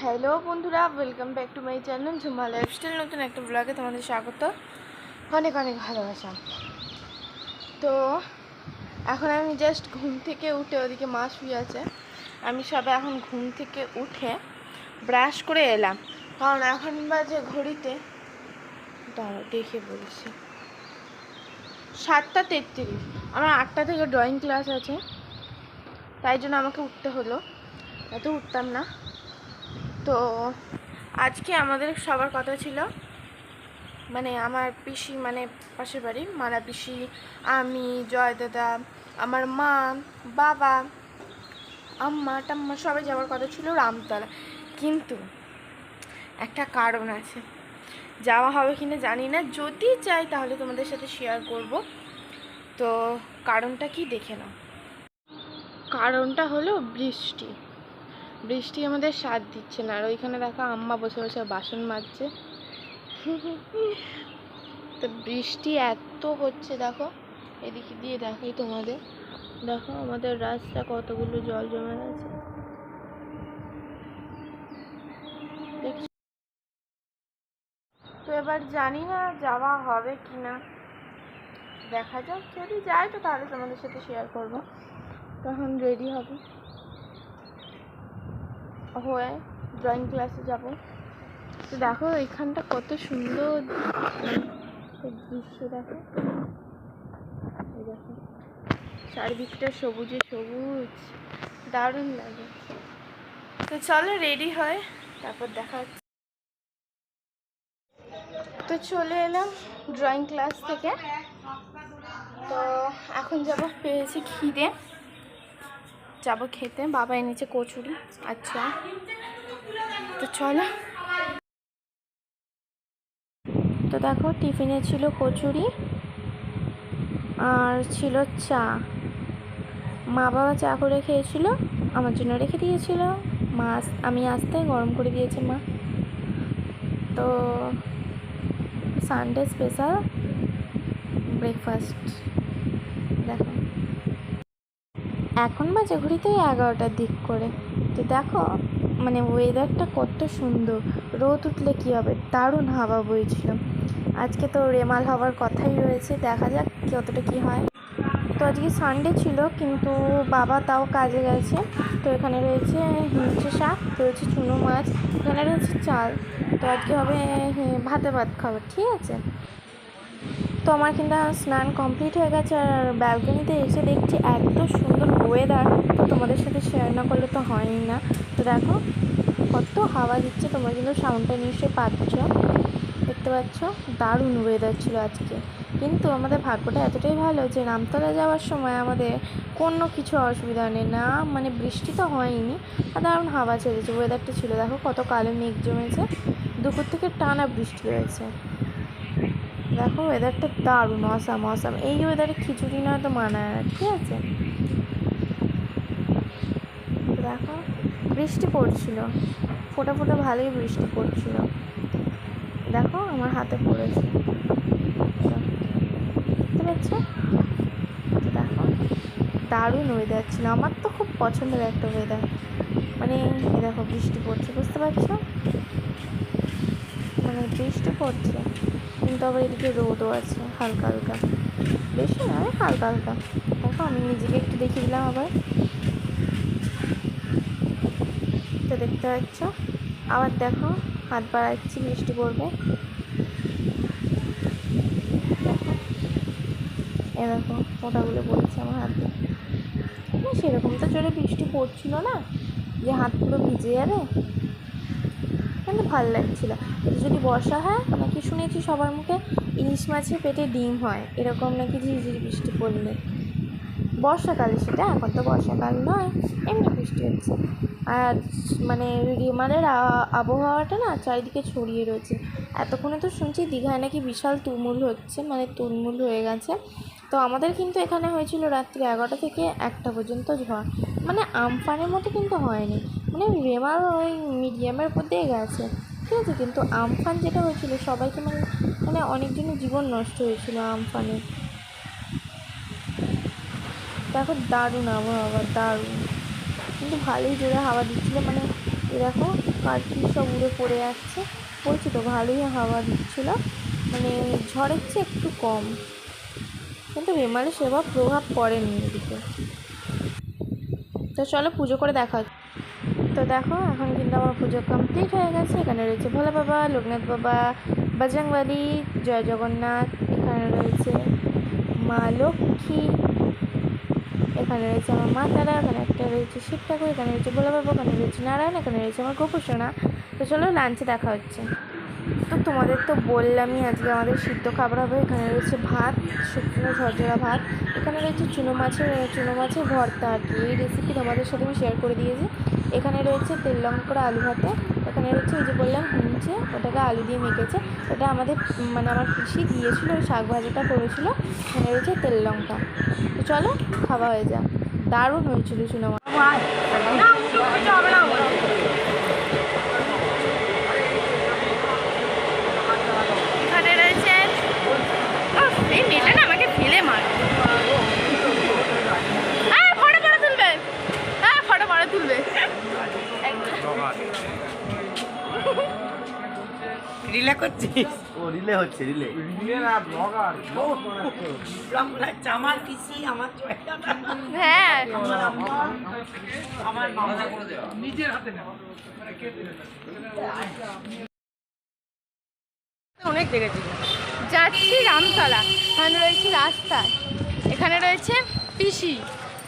Hello বন্ধুরা, welcome back to my channel Jhuma lifestyle. নতুন একটা ব্লগে তোমাদের স্বাগত, অনেক অনেক ভালোবাসা। তো এখন আমি জাস্ট ঘুম থেকে উঠে, ওদিকে মা শুয়ে আছে, আমি সবে এখন ঘুম থেকে উঠে ব্রাশ করে এলাম। কারণ এখন বাজে ঘড়িতে, দাঁড়াও দেখে বলছি, 7:33। আমার 8টা থেকে ড্রয়িং ক্লাস আছে, তাই জন্য আমাকে উঠতে হলো, এত উঠতাম না। তো আজকে আমাদের সবার কথা ছিল, মানে আমার পিসি, মানে পাশের বাড়ি মারা পিসি, আমি, জয় দাদা, আমার মা, বাবা, আম্মা টাম্মা সবাই যাওয়ার কথা ছিল রামতলা। কিন্তু একটা কারণ আছে, যাওয়া হবে কিনা জানি না, যদি চাই তাহলে তোমাদের সাথে শেয়ার করব। তো কারণটা কি দেখে নাও। কারণটা হলো বৃষ্টি। বৃষ্টি আমাদের সাথ দিচ্ছে না। আর ওইখানে দেখো আম্মা বসে বসে বাসন মাজছে। তো বৃষ্টি এত হচ্ছে, দেখো এদিকে দিয়ে দেখাই তোমাদের, দেখো আমাদের রাস্তা কতগুলো জল জমে গেছে। তো এবার জানি না যাওয়া হবে কি না, দেখা যাক, যদি যাই তো তাহলে তোমাদের সাথে শেয়ার করবো। তখন রেডি হবে হয়ে ড্রয়িং ক্লাসে যাব। তো দেখো এখানটা কত সুন্দর দৃশ্য, দেখো এই দেখো চারদিকটা সবুজে সবুজ, দারুণ লাগে। তো চলো রেডি হয়, তারপর দেখা হচ্ছে। তো চলে এলাম ড্রয়িং ক্লাস থেকে। তো এখন যাব, পেয়েছি খিদে, যাব খেতে। বাবা এনেছে কচুরি। আচ্ছা তো চলো। তো দেখো টিফিনে ছিল কচুরি আর ছিল চা। মা বাবা চা করে খেয়েছিল, আমার জন্য রেখে দিয়েছিল। আমি আসতে গরম করে দিয়েছে মা। তো সানডে স্পেশাল ব্রেকফাস্ট। দেখো এখন বাজে ঘড়িতে 11টার দিক করে। তো দেখো মানে ওয়েদারটা কত সুন্দর, রোদ উঠলে কী হবে, দারুণ হাওয়া বইছিল। আজকে তো রেমাল হওয়ার কথাই রয়েছে, দেখা যাক কতটা কী হয়। তো আজকে সানডে ছিল, কিন্তু বাবা তাও কাজে গেছে। তো এখানে রয়েছে হিংচে শাক, রয়েছে চুনো মাছ, এখানে রয়েছে চাল। তো আজকে হবে ভাতে ভাত খাবার, ঠিক আছে। তো আমার কিন্তু স্নান কমপ্লিট হয়ে গেছে, আর ব্যালকনিতে এসে দেখছি এত সুন্দর ওয়েদার, তো তোমাদের সাথে শেয়ার না করলে তো হয়ই না। তো দেখো কত হাওয়া দিচ্ছে, তোমরা কিন্তু সাউন্ডটা নিশ্চয়ই পাচ্ছ, দেখতে পাচ্ছ। দারুণ ওয়েদার ছিল আজকে। কিন্তু আমাদের ভাগ্যটা এতটাই ভালো যে রামতলা যাওয়ার সময় আমাদের কোনো কিছু অসুবিধা নেই, না মানে বৃষ্টি তো হয়নি, আর দারুণ হাওয়া ছেড়েছে, ওয়েদারটা ছিল। দেখো কত কালো মেঘ জমেছে, দুপুর থেকে টানা বৃষ্টি হয়েছে। দেখো ওয়েদারটা দারুণ, অসাম অসাম। এই ওয়েদারে খিচুড়ি না তো মানায় না, ঠিক আছে। দেখো বৃষ্টি পড়ছিল, ফোঁটা ফোঁটা ভালোই বৃষ্টি পড়ছিল। দেখো আমার হাতে পড়েছে, বুঝতে পারছো। দেখো দারুণ ওয়েদার ছিল, আমার তো খুব পছন্দের একটা ওয়েদার। মানে দেখো বৃষ্টি পড়ছে, বুঝতে পারছো, মানে বৃষ্টি পড়ছে, কিন্তু আবার এদিকে রোদও আছে হালকা হালকা, বেশি নয় হালকা হালকা। দেখো আমি নিজেকে একটু দেখিয়ে দিলাম আবার, তো দেখতে পাচ্ছ। আবার দেখো হাত বাড়াচ্ছি, বৃষ্টি পড়বে। দেখো এ দেখো ফোঁটাগুলো পড়েছে আমার হাতে। সেরকম তো জোরে বৃষ্টি পড়ছিল না যে হাত পুরো ভিজে যাবে, কিন্তু ভালো লাগছিলো। যদি বর্ষা হয়, নাকি শুনেছি সবার মুখে ইলিশ মাছের পেটে ডিম হয়, এরকম নাকি ঝিরিঝিরি বৃষ্টি পড়লে। বর্ষাকালে সেটা, এখন তো বর্ষাকাল নয়, এমনি বৃষ্টি হচ্ছে। আর মানে রেমালের আবহাওয়াটা না চারিদিকে ছড়িয়ে রয়েছে। এতক্ষণে তো শুনছি দীঘায় নাকি বিশাল তুমুল হচ্ছে, মানে তুলমুল হয়ে গেছে। তো আমাদের কিন্তু এখানে হয়েছিল রাত্রি 11টা থেকে 1টা পর্যন্ত ঝড়, মানে আমফানের মতো কিন্তু হয়নি, মানে রেমাল ওই মিডিয়ামের উপর দিয়ে গেছে, ঠিক আছে। কিন্তু আমফান যেটা হয়েছিল সবাইকে মানে অনেকজনের জীবন নষ্ট হয়েছিল আমফানে। দেখো দারুণ আবহাওয়া, দারুণ, কিন্তু ভালোই জোরে হাওয়া দিচ্ছিলো। মানে দেখো কাঠি সব উড়ে পড়ে যাচ্ছে। বলছি তো ভালোই হাওয়া দিচ্ছিল, মানে ঝড়ের চেয়ে একটু কম, কিন্তু রেমালে সেভাবে প্রভাব পড়েনি এদিকে। তো চলো পুজো করে দেখা হচ্ছে। তো দেখো এখন কিন্তু আমার পুজো কমপ্লিট হয়ে গেছে। এখানে রয়েছে ভোলা বাবা, লোকনাথ বাবা, বজরংবলী, জয় জগন্নাথ, এখানে রয়েছে মা লক্ষ্মী, এখানে রয়েছে আমার মা তারা, এখানে একটা রয়েছে শিব ঠাকুর, এখানে রয়েছে ভোলা বাবা, এখানে রয়েছে নারায়ণ, এখানে রয়েছে আমার গোপুসোনা। তো চলো লাঞ্চে দেখা হচ্ছে। তো তোমাদের তো বললামই আজকে আমাদের সিদ্ধ খাবার হবে। এখানে রয়েছে ভাত, শুকনো ঝরঝরা ভাত, এখানে রয়েছে চুনো মাছের ভর্তা আর কি। এই রেসিপি তোমাদের সাথে আমি শেয়ার করে দিয়েছি। এখানে রয়েছে তেল লঙ্কা করে আলু ভাতে, এখানে রয়েছে ওই যে বললাম হিঞ্চে, ওটাকে আলু দিয়ে মেখেছে, ওটা আমাদের মানে আমার পিসি দিয়েছিলো, ওই শাক ভাজাটা করেছিল। এখানে রয়েছে তেল লঙ্কা। তো চলো খাওয়া হয়ে যাক। দারুণ হয়েছিল চুনো মাছ। এখানে রয়েছে এই মেয়েটা না আমাকে ফেলে মার, ফটো তুলবে রিলে করছিস? ও রিলে হচ্ছে, রিলে না ব্লগার, ব্লগার জামাল পিসি আমার চয়েসটা। হ্যাঁ আমার মামা করে দেওয়া নিজের হাতে না। অনেক দেখেছি। যাচ্ছি রামতলা, এখানে রয়েছে রাস্তায়, এখানে রয়েছে পিসি,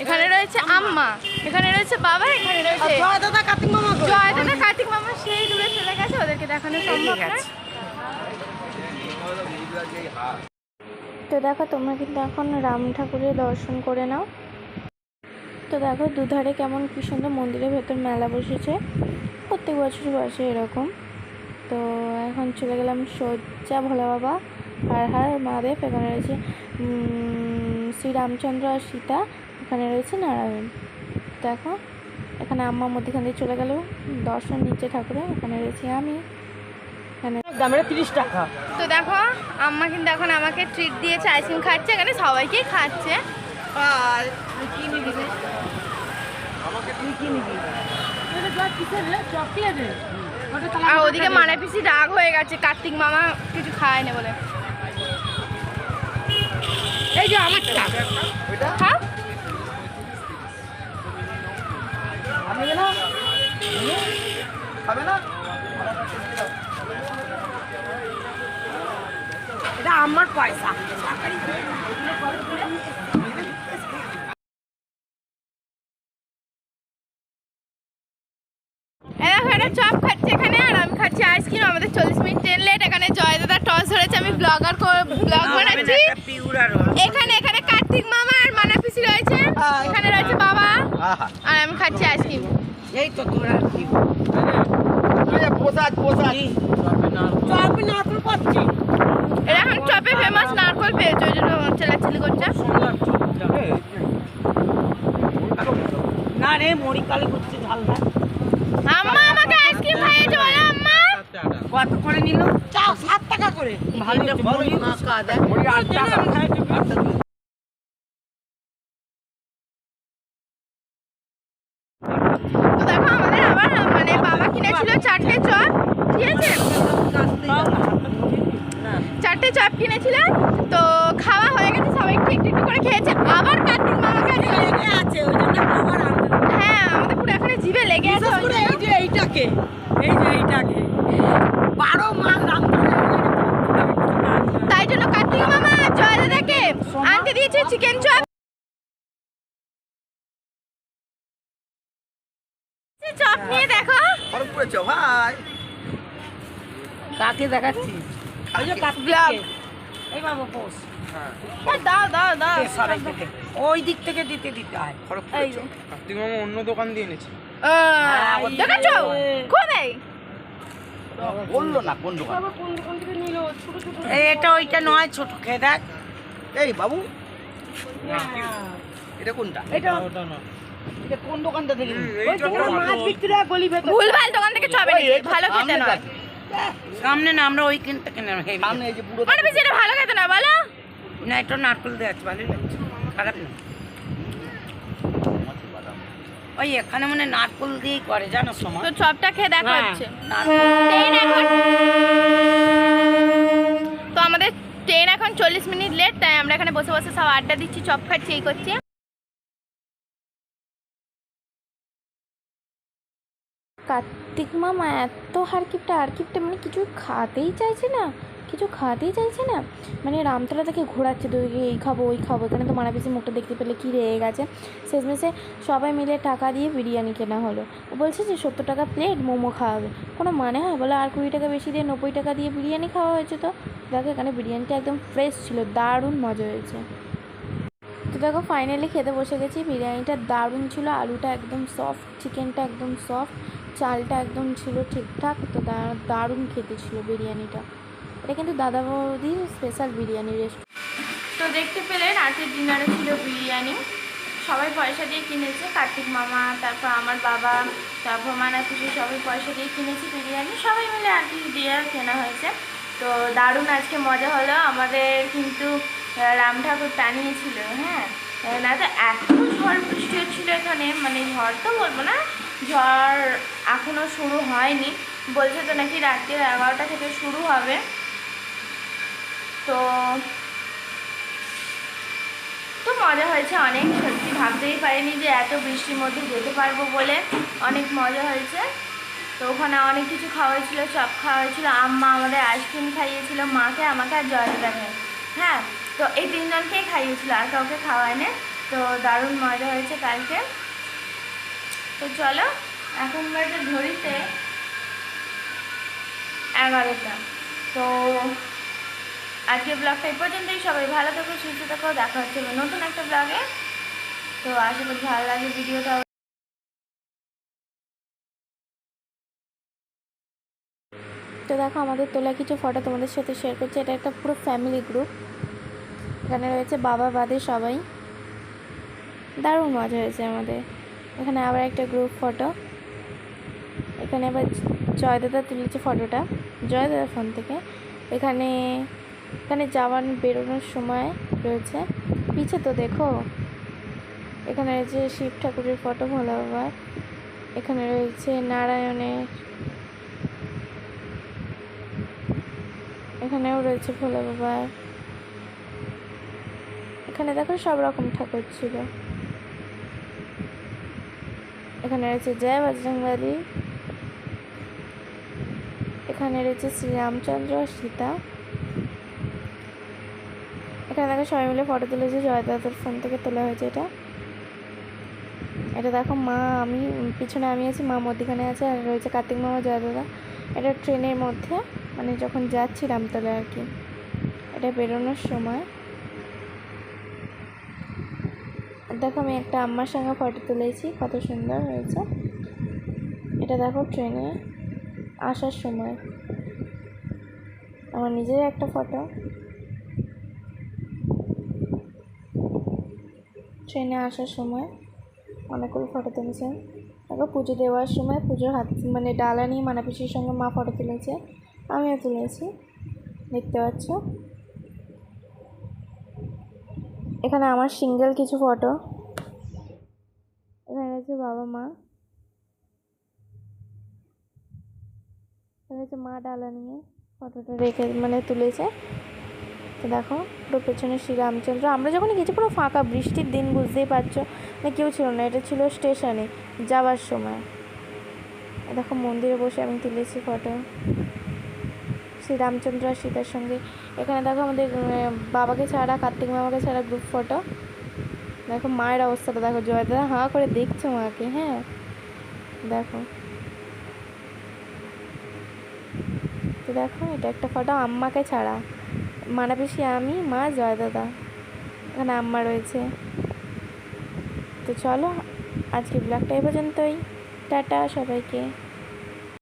এখানে রয়েছে আম্মা, এখানে রয়েছে বাবা, এখানে রয়েছে জয় দাদা কার্তিক মামা। জয় দাদা কার্তিক মামা সেই দূরে চলে গেছে, ওদেরকে দেখানো সম্ভব না। তো দেখো তোমরা কিন্তু এখন রাম ঠাকুরের দর্শন করে নাও। তো দেখো দুধারে কেমন কি সুন্দর মন্দিরের ভেতর মেলা বসেছে, প্রত্যেক বছর বসে এরকম। তো এখন চলে গেলাম সোজা ভোলা বাবা, হার হার মহাদেব, এখানে রয়েছে শ্রীরামচন্দ্র আর সীতা, এখানে রয়েছে নারায়ণ। দেখো এখানে আম্মা মধ্যখান দিয়ে চলে গেল দর্শন নিচ্ছে ঠাকুরের, এখানে রয়েছি আমি, এখানে দামের 30 টাকা। তো দেখো আম্মা কিন্তু এখন আমাকে ট্রিট দিয়েছে, আইসক্রিম খাচ্ছে, এখানে সবাইকেই খাচ্ছে। আর কি নিবি? আমাকে তুই কি নিবি? এটা যা কিসের রে? চকলেট রে। আর ওদিকে মানে পিসি রাগ হয়ে গেছে, কার্তিক মামা কিছু খায় না বলে। এই যে আমারটা খাও। আমি না খাবে না? এটা আমার পয়সা। এখানে চপ খাচ্ছে এখানে, আর আমি খাচ্ছি আইসক্রিম। আমাদের 40 মিনিট ট্রেন লেট। এখানে জয় দাদা টস ধরেছে, আমি ব্লগ বানাচ্ছি। এখানে কার্তিক মামা আর মানা পিসি রয়েছে, এখানে রয়েছে বাবা, আর আমি খাচ্ছি আইসক্রিম। এই তো তোরা কি পোশাক চপ নারকেল পাচ্ছি। এরা এখন চপে ফেমাস, নারকল পেয়েছে, ওই জন্য চেলাচিলি করছে। না রে মরি কালি করছে ঝালদা। আম্মা আমাকে আইসক্রিম খাইয়েছে বলো আম্মা। কত করে নিল? 7 টাকা করে। ভালো মরি মাকা দেয়। মরি 8 টাকা। তো দেখো আমাদের আবার মানে বাবা কিনেছিল 4টে চপ, ঠিক আছে, 4টে চপ কিনেছিল। তো খাওয়া হয়ে গেছে, সবাই একটু একটু করে খেয়েছে। আবার কার্তিক মামাকে লেগে আছে ওই জন্য আবার আনতে। হ্যাঁ আমাদের পুরো এখানে জিভে লেগে আছে। এই যে এইটাকে 12 মাস রাখতে। তাই জন্য কার্তিক মামা জয় দাদাকে আনতে দিয়েছে চিকেন চপ। চপ নিয়ে দেখো ফরক পড়েছো ভাই। কাকে দেখাচ্ছিস? ওই যে ব্লগ। এই মামা পোস। দাও ওই দিক থেকে দিতে হয়। ফরক এই পড়েছো। যে কার্তিক মামা অন্য দোকান দিয়ে এনেছে। দেখাচ্ছো কোথায়? বললো না কোন দোকান। এটা ওইটা নয়, ছোট খেয়ে দেখ। এই বাবু এটা কোনটা? এটা ওটা না। এটা কোন দোকানটা থেকে? এই ওই চপটা মাছ ভালো। বিক্রি হয় গলি ভেতর। ভুলভাল দোকান থেকে চপ এনেছে, ভালো খেতে নয়। সামনে না, আমরা ওইখানটা কেন সামনে এই যে বুড়ো মানে বেশি এটা ভালো খেতে নয় বলো। না, এটা নারকেল দেওয়া আছে, ভালোই লাগছে, খারাপ না। ওই এখানে মানে নারকোল দিয়েই করে জানো সময়। তো চপটা খেয়ে দেখা হ্যাঁ, হচ্ছে নারকোল। ট্রেন এখন তো আমাদের ট্রেন এখন 40 মিনিট লেট, তাই আমরা এখানে বসে বসে সব আড্ডা দিচ্ছি, চপ খাচ্ছি, এই করছি। কার্তিক মামা এত হারকিপটা মানে কিছু খাতেই চাইছে না, মানে রামতলা থেকে ঘোরাচ্ছে দুদিকে, এই খাবো ওই খাবো। এখানে তো মানাপিসি মুখটা দেখতে পেলে কি রেগে গেছে। শেষমেশে সবাই মিলে টাকা দিয়ে বিরিয়ানি কেনা হলো। ও বলছে যে 70 টাকা প্লেট মোমো খাওয়াবে, কোনো মানে হয় বলে? আর 20 টাকা বেশি দিয়ে 90 টাকা দিয়ে বিরিয়ানি খাওয়া হয়েছে। তো দেখো এখানে বিরিয়ানিটা একদম ফ্রেশ ছিল, দারুণ মজা হয়েছে। তো দেখো ফাইনালি খেতে বসে গেছি। বিরিয়ানিটা দারুণ ছিল, আলুটা একদম সফট, চিকেনটা একদম সফট, চালটা একদম ছিল ঠিকঠাক। তো দারুণ খেতে ছিল বিরিয়ানিটা। এটা কিন্তু দাদা বৌদি স্পেশাল বিরিয়ানি রেস্টুরেন্ট। তো দেখতে পেলে রাতের ডিনারে ছিল বিরিয়ানি, সবাই পয়সা দিয়ে কিনেছে। কার্তিক মামা, তারপর আমার বাবা, তারপর মানাপিসি, সবাই পয়সা দিয়ে কিনেছি বিরিয়ানি, সবাই মিলে আর কি দিয়ে কেনা হয়েছে। তো দারুণ আজকে মজা হলো। আমাদের কিন্তু রাম ঠাকুর টানিয়েছিল, হ্যাঁ, না তো এত ঝড় বৃষ্টি হচ্ছিলো এখানে, মানে ঝড় তো বলবো না, ঝড় এখনও শুরু হয়নি, বলছে তো নাকি রাত্রি 11টা থেকে শুরু হবে। তো তো মজা হয়েছে অনেক, সত্যি ভাবতেই পারিনি যে এত বৃষ্টির মধ্যে যেতে পারবো বলে, অনেক মজা হয়েছে। তো ওখানে অনেক কিছু খাওয়া হয়েছিলো, চপ খাওয়া হয়েছিলো, আম্মা আমাদের আইসক্রিম খাইয়েছিল, মাকে, আমাকে আর জয়দাকে, হ্যাঁ। তো এই 3 জনকেই খাইয়েছিল, আর কাউকে খাওয়ায় না। তো দারুণ মজা হয়েছে কালকে। তো চলো এখন বাজে ঘড়িতে 11টা। তো আজকের ব্লগটা এই পর্যন্তই। সবাই ভালো থাকো, সুস্থ থাকো, দেখা হচ্ছে নতুন একটা ব্লগে। তো আশা করি ভালো লাগে ভিডিওটা। তো দেখো আমাদের তোলা কিছু ফটো তোমাদের সাথে শেয়ার করছি। এটা একটা পুরো ফ্যামিলি গ্রুপ, এখানে রয়েছে বাবা বাদে সবাই, দারুণ মজা হয়েছে আমাদের। এখানে আবার একটা গ্রুপ ফটো, এখানে আবার জয়দাদা তুলেছে ফটোটা জয়দাদার ফোন থেকে। এখানে যাওয়ার বেরোনোর সময় রয়েছে পিছে, তো দেখো এখানে রয়েছে শিব ঠাকুরের ফটো, ভোলা বাবার। এখানে রয়েছে নারায়ণের, এখানেও রয়েছে ভোলা বাবার। এখানে দেখো সব রকম ঠাকুর ছিল। এখানে রয়েছে জয় বজরংবলী, এখানে রয়েছে শ্রীরামচন্দ্র আর সীতা। এখানে দেখো সবাই মিলে ফটো তুলেছে, জয়দাদার ফোন থেকে তোলা হয়েছে এটা। এটা দেখো মা, আমি পিছনে আমি আছি, মা মধ্যিখানে আছে, আর রয়েছে কার্তিক মামা, জয়দাদা। এটা ট্রেনের মধ্যে, মানে যখন যাচ্ছি রামতলায় আর কি, এটা বেরোনোর সময়। দেখো আমি একটা আম্মার সঙ্গে ফটো তুলেছি, কত সুন্দর হয়েছে। এটা দেখো ট্রেনে আসার সময় আমার নিজের একটা ফটো, ট্রেনে আসার সময় অনেকগুলো ফটো তুলেছে। দেখো পুজো দেওয়ার সময় পুজোর হাত মানে ডালা নিয়ে মানাপিসির সঙ্গে মা ফটো তুলেছে, আমিও তুলেছি, দেখতে পাচ্ছ। এখানে আমার সিঙ্গেল কিছু ফটো, এখানে রয়েছে বাবা মা, এখানে হচ্ছে মা ডালা নিয়ে ফটোটা রেখে মানে তুলেছে। তো দেখো পুরো পেছনে শ্রীরামচন্দ্র। আমরা যখন গেছি পুরো ফাঁকা, বৃষ্টির দিন, বুঝতেই পারছো, না কেউ ছিল না। এটা ছিল স্টেশনে যাওয়ার সময়। দেখো মন্দিরে বসে আমি তুলেছি ফটো শ্রীরামচন্দ্র আর সীতার সঙ্গে। এখানে দেখো আমাদের বাবাকে ছাড়া, কার্তিক মামাকে ছাড়া গ্রুপ ফটো। দেখো মায়ের অবস্থাটা দেখো, জয়দাদা হাঁ করে দেখছো মাকে, হ্যাঁ দেখো। তো দেখো এটা একটা ফটো আম্মাকে ছাড়া, মানাপিসি, আমি, মা, জয়দাদা, এখানে আম্মা রয়েছে। তো চলো আজকে ব্লগটা এই পর্যন্তই, টাটা সবাইকে।